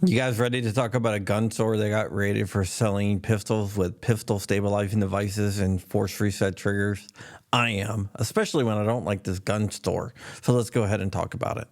You guys ready to talk about a gun store that got raided for selling pistols with pistol stabilizing devices and force reset triggers? I am, especially when I don't like this gun store. So let's go ahead and talk about it.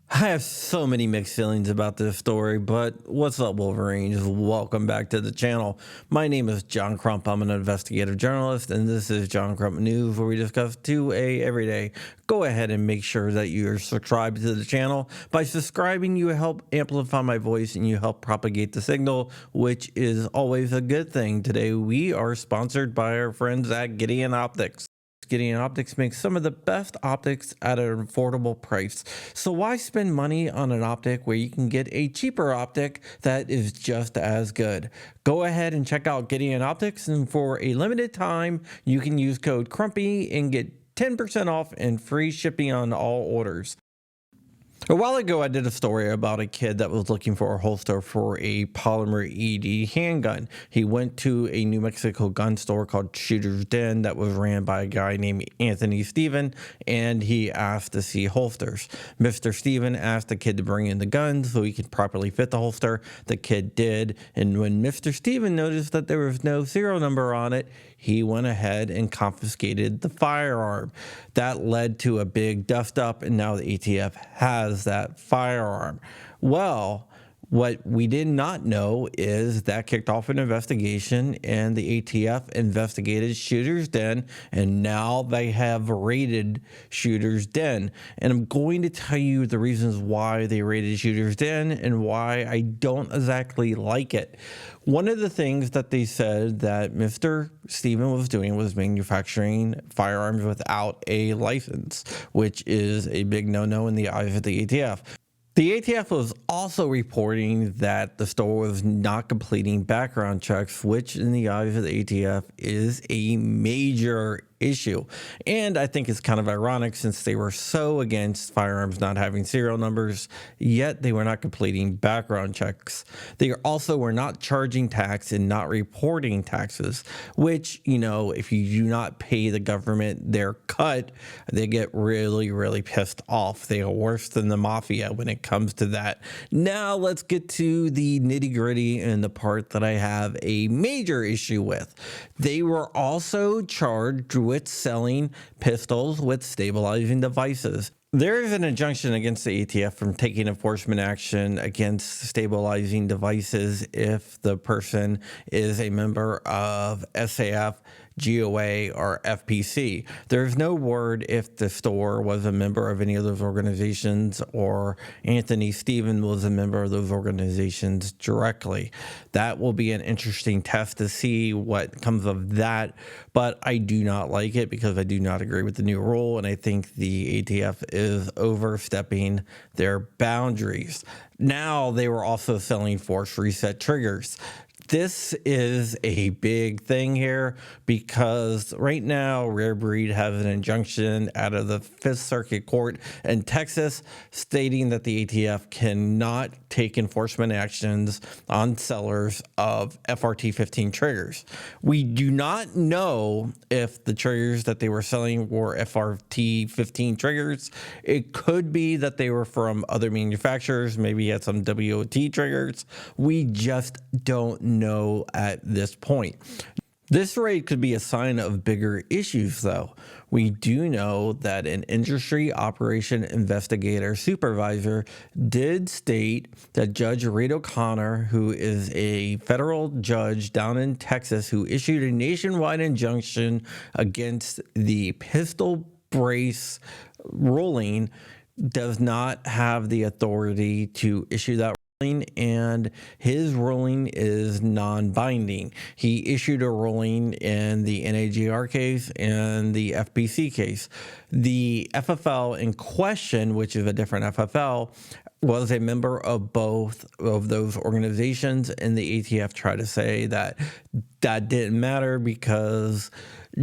I have so many mixed feelings about this story, but what's up, Wolverines? Welcome back to the channel. My name is John Crump. I'm an investigative journalist, and this is John Crump News, where we discuss 2A every day. Go ahead and make sure that you're subscribed to the channel. By subscribing, you help amplify my voice and you help propagate the signal, which is always a good thing. Today, we are sponsored by our friends at Gideon Optics. Gideon Optics makes some of the best optics at an affordable price. So why spend money on an optic where you can get a cheaper optic that is just as good? Go ahead and check out Gideon Optics, and for a limited time, you can use code CRUMPY and get 10% off and free shipping on all orders. A while ago, I did a story about a kid that was looking for a holster for a polymer ED handgun. He went to a New Mexico gun store called Shooter's Den that was ran by a guy named Anthony Steven, and he asked to see holsters. Mr. Steven asked the kid to bring in the gun so he could properly fit the holster. The kid did, and when Mr. Steven noticed that there was no serial number on it, he went ahead and confiscated the firearm. That led to a big dust up, and now the ATF has that firearm. Well, what we did not know is that kicked off an investigation, and the ATF investigated Shooter's Den, and now they have raided Shooter's Den. And I'm going to tell you the reasons why they raided Shooter's Den and why I don't exactly like it. One of the things that they said that Mr. Steven was doing was manufacturing firearms without a license, which is a big no-no in the eyes of the ATF. The ATF was also reporting that the store was not completing background checks, which in the eyes of the ATF is a major issue. And I think it's kind of ironic since they were so against firearms not having serial numbers, yet they were not completing background checks. They also were not charging tax and not reporting taxes, which, you know, if you do not pay the government their cut, they get really, really pissed off. They are worse than the mafia when it comes to that. Now let's get to the nitty gritty and the part that I have a major issue with. They were also charged with selling pistols with stabilizing devices. There is an injunction against the ATF from taking enforcement action against stabilizing devices if the person is a member of SAF, GOA, or FPC. There's no word if the store was a member of any of those organizations or Anthony Steven was a member of those organizations directly. That will be an interesting test to see what comes of that, but I do not like it because I do not agree with the new rule, and I think the ATF is overstepping their boundaries. Now they were also selling force reset triggers. This is a big thing here because right now Rare Breed has an injunction out of the Fifth Circuit Court in Texas stating that the ATF cannot take enforcement actions on sellers of FRT 15 triggers. We do not know if the triggers that they were selling were FRT 15 triggers. It could be that they were from other manufacturers, maybe had some WOT triggers. We just don't know at this point. This raid could be a sign of bigger issues, though. We do know that an industry operation investigator supervisor did state that Judge Reed O'Connor, who is a federal judge down in Texas, who issued a nationwide injunction against the pistol brace ruling, does not have the authority to issue that, and his ruling is non-binding. He issued a ruling in the NAGR case and the FPC case. The FFL in question, which is a different FFL, was a member of both of those organizations, and the ATF tried to say that that didn't matter because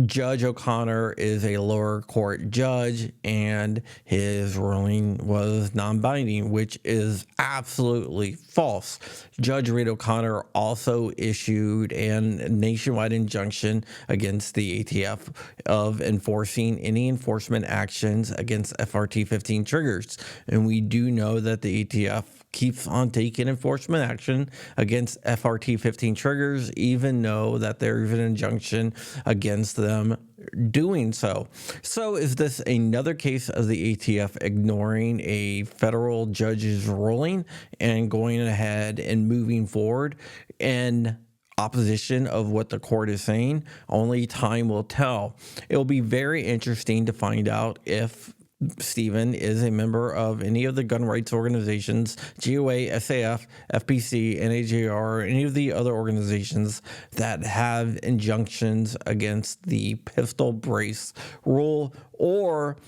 Judge O'Connor is a lower court judge, and his ruling was non-binding, which is absolutely false. Judge Reed O'Connor also issued a nationwide injunction against the ATF of enforcing any enforcement actions against FRT 15 triggers. And we do know that the ATF keeps on taking enforcement action against FRT 15 triggers, even though that there's an injunction against them doing so. So is this another case of the ATF ignoring a federal judge's ruling and going ahead and moving forward in opposition of what the court is saying? Only time will tell. It will be very interesting to find out if Stephen is a member of any of the gun rights organizations, GOA, SAF, FPC, NAJR, or any of the other organizations that have injunctions against the pistol brace rule, or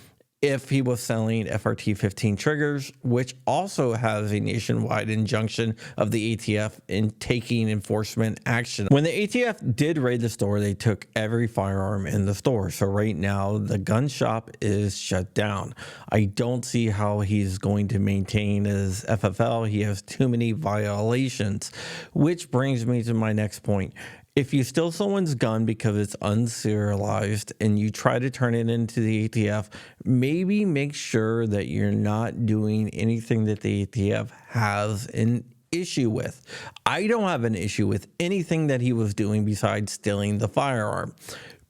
if he was selling FRT 15 triggers, which also has a nationwide injunction of the ATF in taking enforcement action. When the ATF did raid the store, they took every firearm in the store. So right now, the gun shop is shut down. I don't see how he's going to maintain his FFL. He has too many violations, which brings me to my next point. If you steal someone's gun because it's unserialized and you try to turn it into the ATF, maybe make sure that you're not doing anything that the ATF has an issue with. I don't have an issue with anything that he was doing besides stealing the firearm.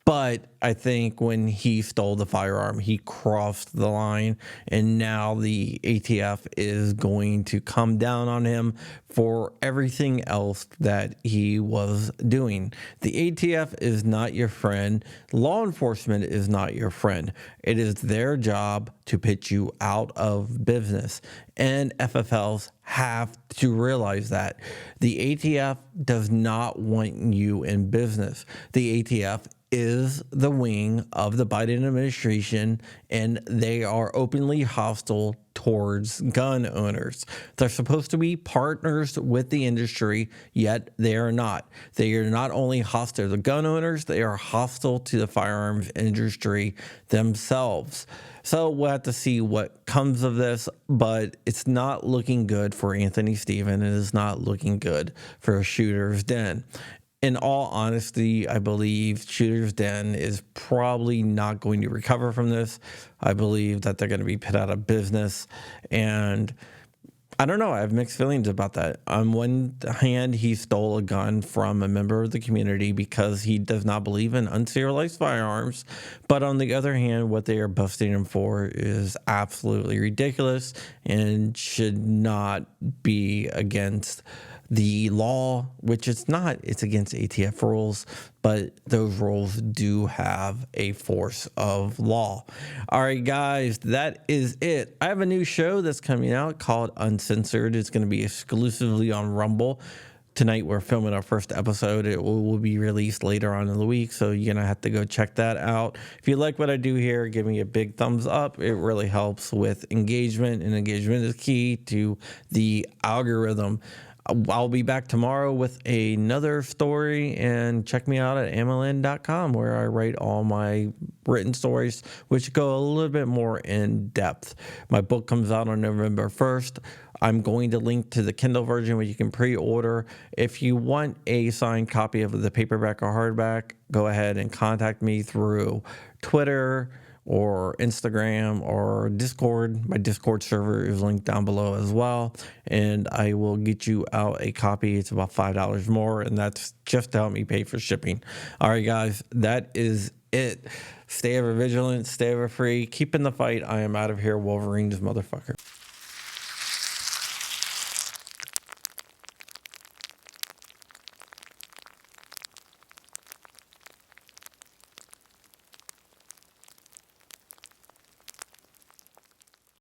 But I think when he stole the firearm, he crossed the line, and now the ATF is going to come down on him for everything else that he was doing. The ATF is not your friend. Law enforcement is not your friend. It is their job to put you out of business, and FFLs have to realize that. The ATF does not want you in business. The ATF is the wing of the Biden administration, and they are openly hostile towards gun owners. They're supposed to be partners with the industry, yet they are not. They are not only hostile to gun owners, they are hostile to the firearms industry themselves. So we'll have to see what comes of this, but it's not looking good for Anthony Stephen. It is not looking good for Shooter's Den. In all honesty, I believe Shooter's Den is probably not going to recover from this. I believe that they're going to be put out of business. And I don't know. I have mixed feelings about that. On one hand, he stole a gun from a member of the community because he does not believe in unserialized firearms. But on the other hand, what they are busting him for is absolutely ridiculous and should not be against the law, which it's not. It's against ATF rules, but those rules do have a force of law. All right, guys, that is it. I have a new show that's coming out called Uncensored. It's going to be exclusively on Rumble. Tonight, we're filming our first episode. It will be released later on in the week, so you're going to have to go check that out. If you like what I do here, give me a big thumbs up. It really helps with engagement, and engagement is key to the algorithm. I'll be back tomorrow with another story, and check me out at amelin.com, where I write all my written stories, which go a little bit more in depth. My book comes out on November 1st. I'm going to link to the Kindle version where you can pre-order. If you want a signed copy of the paperback or hardback, go ahead and contact me through Twitter or Instagram or Discord. My Discord server is linked down below as well, and I will get you out a copy. It's about $5 more, and that's just to help me pay for shipping. All right, guys, that is it. Stay ever vigilant, stay ever free, keep in the fight. I am out of here, Wolverine's motherfucker.